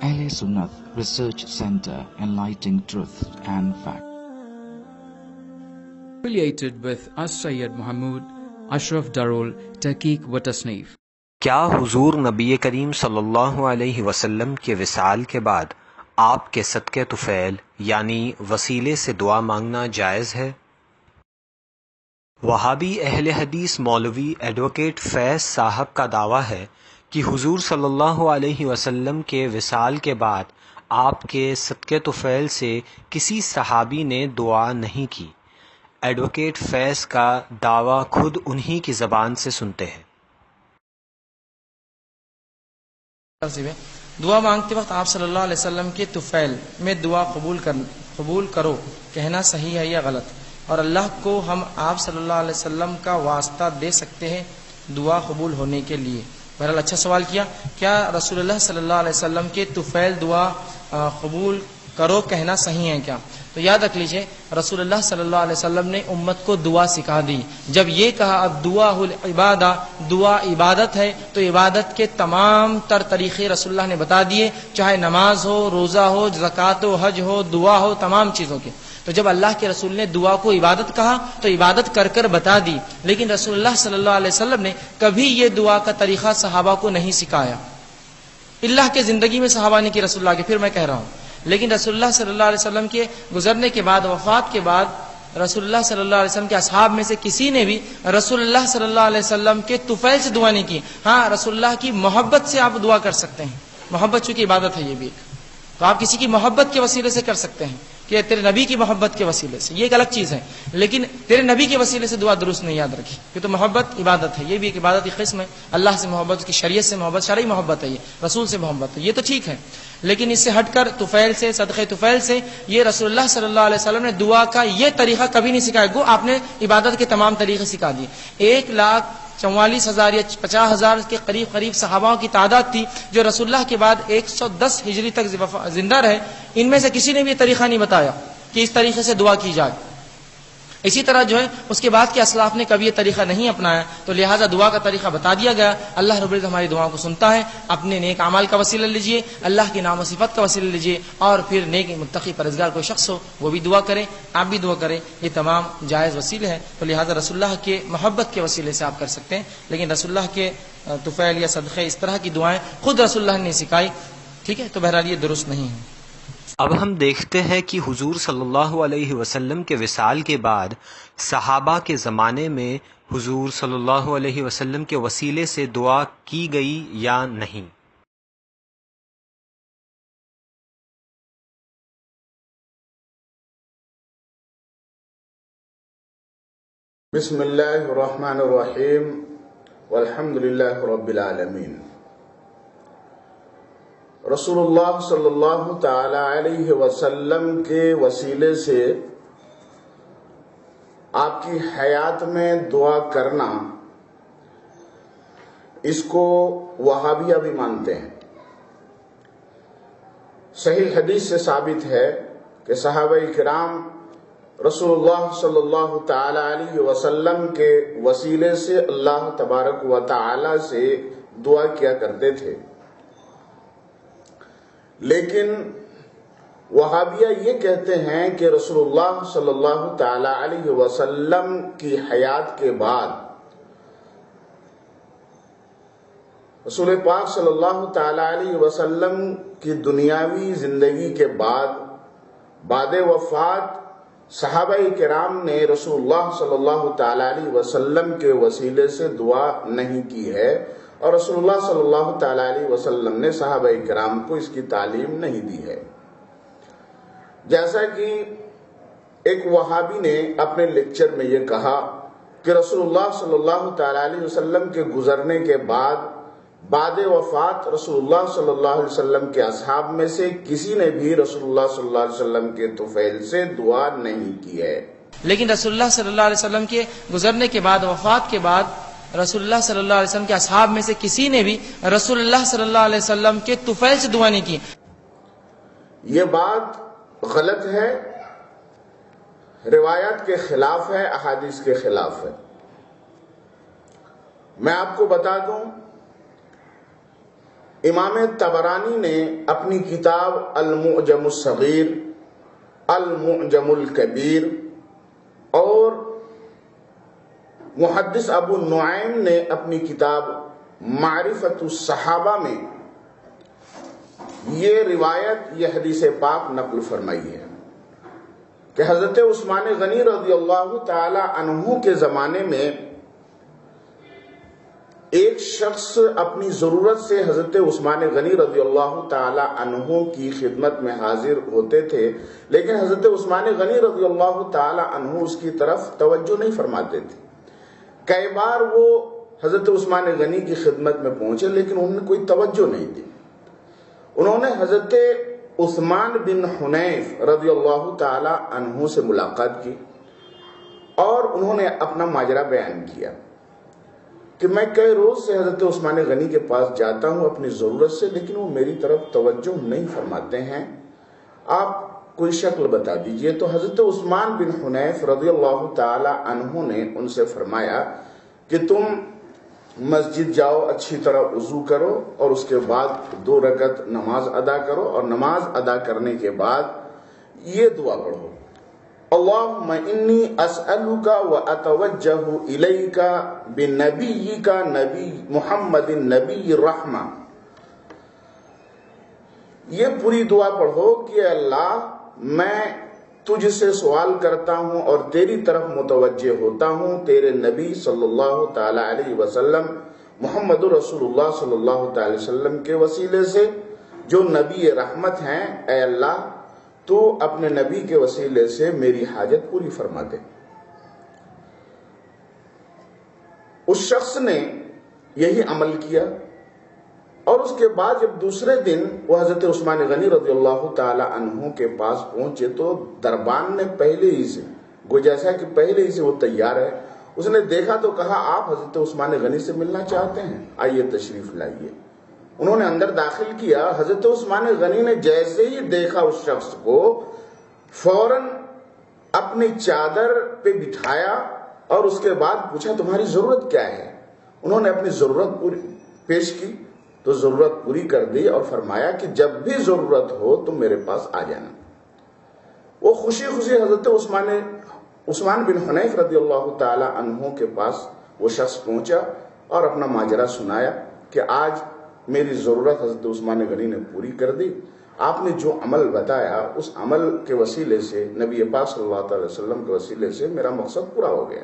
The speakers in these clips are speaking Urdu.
Ahle Sunnat Research Center, enlightening truth and fact. Affiliated with As-Sayyid Muhammad Ashraf Darul Tahqiq wa Tasneef. کیا حضور نبی کریم صلی اللہ علیہ وسلم کے وصال کے بعد آپ کے صدقے طفیل یعنی وسیلے سے دعا مانگنا جائز ہے؟ وہابی اہل حدیث مولوی ایڈوکیٹ فیض صاحب کا دعویٰ ہے کہ حضور صلی اللہ علیہ وسلم کے وصال کے بعد آپ کے صدقے طفیل سے کسی صحابی نے دعا نہیں کی۔ ایڈوکیٹ فیض کا دعویٰ خود انہی کی زبان سے سنتے ہیں۔ دعا مانگتے وقت آپ صلی اللہ علیہ وسلم کے طفیل میں دعا قبول کرو کہنا صحیح ہے یا غلط؟ اور اللہ کو ہم آپ صلی اللہ علیہ وسلم کا واسطہ دے سکتے ہیں دعا قبول ہونے کے لیے؟ بہرحال اچھا سوال کیا۔ کیا رسول اللہ صلی اللہ علیہ وسلم کے طفیل دعا قبول کرو کہنا صحیح ہے کیا؟ تو یاد رکھ لیجئے، رسول اللہ صلی اللہ علیہ وسلم نے امت کو دعا سکھا دی۔ جب یہ کہا اب دعا العبادہ، دعا عبادت ہے، تو عبادت کے تمام تر طریقے رسول اللہ نے بتا دیے، چاہے نماز ہو، روزہ ہو، زکوٰۃ ہو، حج ہو، دعا ہو، تمام چیزوں کے۔ تو جب اللہ کے رسول نے دعا کو عبادت کہا تو عبادت کر کر بتا دی، لیکن رسول اللہ صلی اللہ علیہ وسلم نے کبھی یہ دعا کا طریقہ صحابہ کو نہیں سکھایا۔ اللہ کے زندگی میں صحابہ نے کی رسول اللہ کے، پھر میں کہہ رہا ہوں، لیکن رسول اللہ صلی اللہ علیہ وسلم کے گزرنے کے بعد، وفات کے بعد، رسول اللہ صلی اللہ علیہ وسلم کے اصحاب میں سے کسی نے بھی رسول اللہ صلی اللہ علیہ وسلم کے طفیل سے دعا نہیں کی۔ ہاں، رسول اللہ کی محبت سے آپ دعا کر سکتے ہیں، محبت چونکہ عبادت ہے یہ بھی ایک، تو آپ کسی کی محبت کے وسیلے سے کر سکتے ہیں کہ تیرے نبی کی محبت کے وسیلے سے، یہ ایک الگ چیز ہے، لیکن تیرے نبی کے وسیلے سے دعا درست نہیں، یاد رکھیے، یہ تو محبت عبادت ہے، یہ بھی ایک عبادت کی قسم ہے، اللہ سے محبت، اس کی شریعت سے محبت، شرعی محبت ہے، یہ رسول سے محبت ہے، یہ تو ٹھیک ہے، لیکن اس سے ہٹ کر طفیل سے، صدقے طفیل سے، یہ رسول اللہ صلی اللہ علیہ وسلم نے دعا کا یہ طریقہ کبھی نہیں سکھایا۔ گو آپ نے عبادت کے تمام طریقے سکھا دیے۔ 1,44,000 یا 50,000 کے قریب صحابہ کی تعداد تھی جو رسول اللہ کے بعد 110 ہجری تک زندہ رہے، ان میں سے کسی نے بھی یہ طریقہ نہیں بتایا کہ اس طریقے سے دعا کی جائے۔ اسی طرح جو ہے اس کے بعد کے اسلاف نے کبھی یہ طریقہ نہیں اپنایا، تو لہٰذا دعا کا طریقہ بتا دیا گیا۔ اللہ رب العزت ہماری دعاؤں کو سنتا ہے۔ اپنے نیک اعمال کا وسیلہ لیجئے، اللہ کے نام و صفت کا وسیلہ لیجئے، اور پھر نیک متقی پرہیزگار کوئی شخص ہو وہ بھی دعا کرے، آپ بھی دعا کریں، یہ تمام جائز وسیلے ہیں۔ تو لہٰذا رسول اللہ کے محبت کے وسیلے سے آپ کر سکتے ہیں، لیکن رسول اللہ کے طفیل یا صدقے اس طرح کی دعائیں خود رسول اللہ نے سکھائی، ٹھیک ہے، تو بہرحال یہ درست نہیں ہے۔ اب ہم دیکھتے ہیں کہ حضور صلی اللہ علیہ وسلم کے وصال کے بعد صحابہ کے زمانے میں حضور صلی اللہ علیہ وسلم کے وسیلے سے دعا کی گئی یا نہیں۔ بسم اللہ الرحمن الرحیم والحمد للہ رب العالمین۔ رسول اللہ صلی اللہ تعالی علیہ وسلم کے وسیلے سے آپ کی حیات میں دعا کرنا، اس کو وہابیہ بھی مانتے ہیں۔ صحیح حدیث سے ثابت ہے کہ صحابہ کرام رسول اللہ صلی اللہ تعالی علیہ وسلم کے وسیلے سے اللہ تبارک و تعالی سے دعا کیا کرتے تھے، لیکن وہابیہ یہ کہتے ہیں کہ رسول اللہ صلی اللہ تعالی علیہ وسلم کی حیات کے بعد، رسول پاک صلی اللہ تعالی علیہ وسلم کی دنیاوی زندگی کے بعد وفات صحابہ کرام نے رسول اللہ صلی اللہ تعالی علیہ وسلم کے وسیلے سے دعا نہیں کی ہے، اور رسول اللہ صلی اللہ تعالی علیہ وسلم نے صحابہ کرام کو اس کی تعلیم نہیں دی ہے۔ جیسا کہ ایک وہابی نے اپنے لیکچر میں یہ کہا کہ رسول اللہ صلی اللہ تعالی علیہ وسلم کے گزرنے کے بعد وفات رسول اللہ صلی اللہ علیہ وسلم کے اصحاب میں سے کسی نے بھی رسول اللہ صلی اللہ علیہ وسلم کے طفیل سے دعا نہیں کی ہے۔ لیکن رسول اللہ صلی اللہ علیہ وسلم کے گزرنے کے بعد، وفات کے بعد، رسول اللہ صلی اللہ علیہ وسلم کے اصحاب میں سے کسی نے بھی رسول اللہ صلی اللہ علیہ وسلم کے طفیل سے دعا نہیں کی۔ یہ بات غلط ہے، روایات کے خلاف ہے، احادیث کے خلاف ہے۔ میں آپ کو بتا دوں امام طبرانی نے اپنی کتاب المعجم الصغیر، المعجم الکبیر، اور محدث ابو نعیم نے اپنی کتاب معرفت الصحابہ میں یہ روایت، یہ حدیث پاک نقل فرمائی ہے کہ حضرت عثمان غنی رضی اللہ تعالی عنہ کے زمانے میں ایک شخص اپنی ضرورت سے حضرت عثمان غنی رضی اللہ تعالی عنہ کی خدمت میں حاضر ہوتے تھے، لیکن حضرت عثمان غنی رضی اللہ تعالی عنہ اس کی طرف توجہ نہیں فرماتے تھے۔ کئی بار وہ حضرت عثمان غنی کی خدمت میں پہنچے لیکن انہوں نے کوئی توجہ نہیں دی۔ انہوں نے حضرت عثمان بن حنیف رضی اللہ تعالی عنہ سے ملاقات کی اور انہوں نے اپنا ماجرا بیان کیا کہ میں کئی روز سے حضرت عثمان غنی کے پاس جاتا ہوں اپنی ضرورت سے، لیکن وہ میری طرف توجہ نہیں فرماتے ہیں، آپ کوئی شکل بتا دیجئے۔ تو حضرت عثمان بن حنیف رضی اللہ تعالی عنہ نے ان سے فرمایا کہ تم مسجد جاؤ، اچھی طرح وضو کرو اور اس کے بعد 2 رکعت نماز ادا کرو، اور نماز ادا کرنے کے بعد یہ دعا پڑھو، اللہم انی اسألک و اتوجہ الیک بنبیک نبی محمد نبی الرحمہ۔ یہ پوری دعا پڑھو کہ اللہ میں تجھ سے سوال کرتا ہوں اور تیری طرف متوجہ ہوتا ہوں تیرے نبی صلی اللہ تعالی علیہ وسلم محمد رسول اللہ صلی اللہ تعالی وسلم کے وسیلے سے جو نبی رحمت ہیں، اے اللہ تو اپنے نبی کے وسیلے سے میری حاجت پوری فرما دے۔ اس شخص نے یہی عمل کیا اور اس کے بعد جب دوسرے دن وہ حضرت عثمان غنی رضی اللہ تعالی عنہ کے پاس پہنچے تو دربان نے پہلے ہی سے جیسا کہ پہلے ہی سے وہ تیار ہے، اس نے دیکھا تو کہا آپ حضرت عثمان غنی سے ملنا چاہتے ہیں، آئیے تشریف لائیے۔ انہوں نے اندر داخل کیا، حضرت عثمان غنی نے جیسے ہی دیکھا اس شخص کو فوراً اپنی چادر پہ بٹھایا اور اس کے بعد پوچھا تمہاری ضرورت کیا ہے؟ انہوں نے اپنی ضرورت پوری پیش کی تو ضرورت پوری کر دی اور فرمایا کہ جب بھی ضرورت ہو تم میرے پاس آ جانا۔ وہ خوشی خوشی حضرت عثمان بن حنیف رضی اللہ تعالی عنہ کے پاس وہ شخص پہنچا اور اپنا ماجرا سنایا کہ آج میری ضرورت حضرت عثمان غنی نے پوری کر دی، آپ نے جو عمل بتایا اس عمل کے وسیلے سے نبی پاک صلی اللہ علیہ وسلم کے وسیلے سے میرا مقصد پورا ہو گیا۔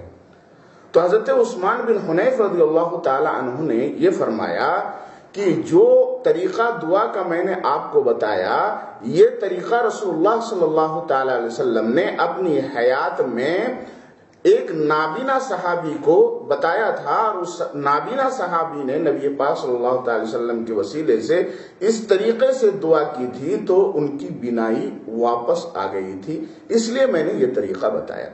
تو حضرت عثمان بن حنیف رضی اللہ تعالی عنہ نے یہ فرمایا کہ جو طریقہ دعا کا میں نے آپ کو بتایا یہ طریقہ رسول اللہ صلی اللہ تعالی علیہ وسلم نے اپنی حیات میں ایک نابینا صحابی کو بتایا تھا، اور اس نابینا صحابی نے نبی پاک صلی اللہ تعالی وسلم کے وسیلے سے اس طریقے سے دعا کی تھی تو ان کی بینائی واپس آ گئی تھی، اس لیے میں نے یہ طریقہ بتایا۔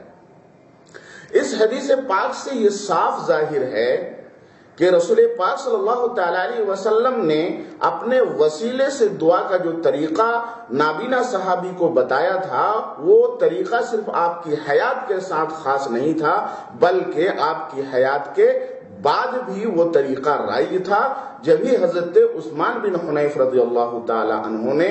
اس حدیث پاک سے یہ صاف ظاہر ہے کہ رسول پاک صلی اللہ تعالی علیہ وسلم نے اپنے وسیلے سے دعا کا جو طریقہ نابینا صحابی کو بتایا تھا وہ طریقہ صرف آپ کی حیات کے ساتھ خاص نہیں تھا بلکہ آپ کی حیات کے بعد بھی وہ طریقہ رائج تھا۔ جب ہی حضرت عثمان بن حنیف رضی اللہ تعالی عنہ نے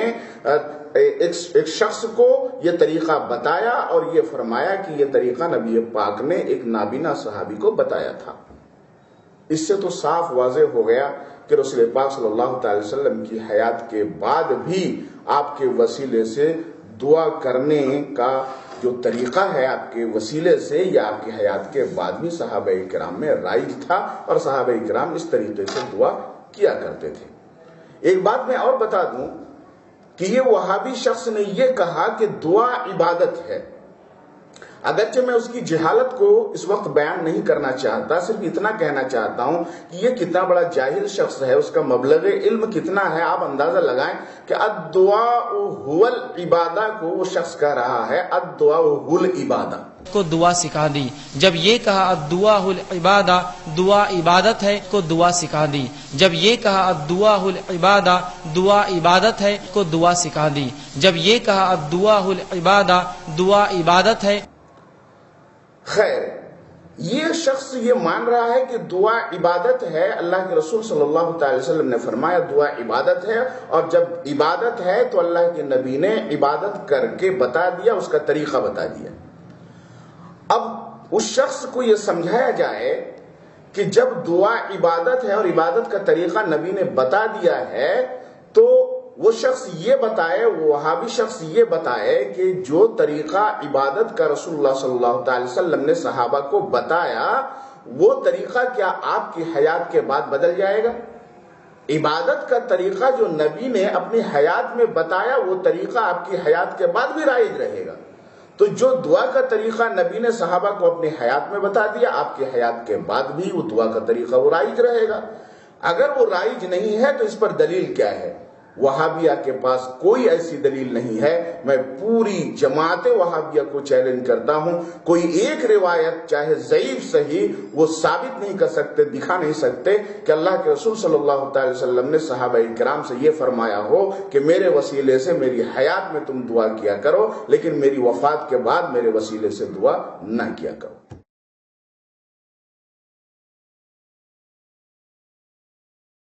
ایک شخص کو یہ طریقہ بتایا اور یہ فرمایا کہ یہ طریقہ نبی پاک نے ایک نابینا صحابی کو بتایا تھا، اس سے تو صاف واضح ہو گیا کہ رسول پاک صلی اللہ تعالی وسلم کی حیات کے بعد بھی آپ کے وسیلے سے دعا کرنے کا جو طریقہ ہے آپ کے وسیلے سے یا آپ کی حیات کے بعد بھی صحابہ کرام میں رائج تھا اور صحابہ کرام اس طریقے سے دعا کیا کرتے تھے۔ ایک بات میں اور بتا دوں کہ یہ وہابی شخص نے یہ کہا کہ دعا عبادت ہے، اگرچہ میں اس کی جہالت کو اس وقت بیان نہیں کرنا چاہتا، صرف اتنا کہنا چاہتا ہوں کہ یہ کتنا بڑا جاہل شخص ہے، اس کا مبلغ علم کتنا ہے۔ آپ اندازہ لگائیں کہ الدعاء هو العبادہ کو وہ شخص کہہ رہا ہے الدعاء هو العبادہ کو دعا سکھا دی، جب یہ کہا الدعاء العبادہ دعا عبادت ہے کو دعا سکھا دی، جب یہ کہا الدعاء العبادہ دعا عبادت ہے کو دعا سکھا دی، جب یہ کہا الدعاء العبادہ دعا عبادت ہے۔ خیر، یہ شخص یہ مان رہا ہے کہ دعا عبادت ہے. اللہ کے رسول صلی اللہ تعالی وسلم نے فرمایا دعا عبادت ہے، اور جب عبادت ہے تو اللہ کے نبی نے عبادت کر کے بتا دیا، اس کا طریقہ بتا دیا. اب اس شخص کو یہ سمجھایا جائے کہ جب دعا عبادت ہے اور عبادت کا طریقہ نبی نے بتا دیا ہے تو وہ شخص یہ بتائے، وہ وہابی شخص یہ بتائے کہ جو طریقہ عبادت کا رسول اللہ صلی اللہ تعالی وسلم نے صحابہ کو بتایا وہ طریقہ کیا آپ کی حیات کے بعد بدل جائے گا؟ عبادت کا طریقہ جو نبی نے اپنی حیات میں بتایا وہ طریقہ آپ کی حیات کے بعد بھی رائج رہے گا. تو جو دعا کا طریقہ نبی نے صحابہ کو اپنی حیات میں بتا دیا، آپ کی حیات کے بعد بھی وہ دعا کا طریقہ وہ رائج رہے گا. اگر وہ رائج نہیں ہے تو اس پر دلیل کیا ہے؟ وہابیہ کے پاس کوئی ایسی دلیل نہیں ہے. میں پوری جماعت وہابیہ کو چیلنج کرتا ہوں، کوئی ایک روایت چاہے ضعیف صحیح وہ ثابت نہیں کر سکتے، دکھا نہیں سکتے کہ اللہ کے رسول صلی اللہ تعالی وسلم نے صحابہ کرام سے یہ فرمایا ہو کہ میرے وسیلے سے میری حیات میں تم دعا کیا کرو لیکن میری وفات کے بعد میرے وسیلے سے دعا نہ کیا کرو.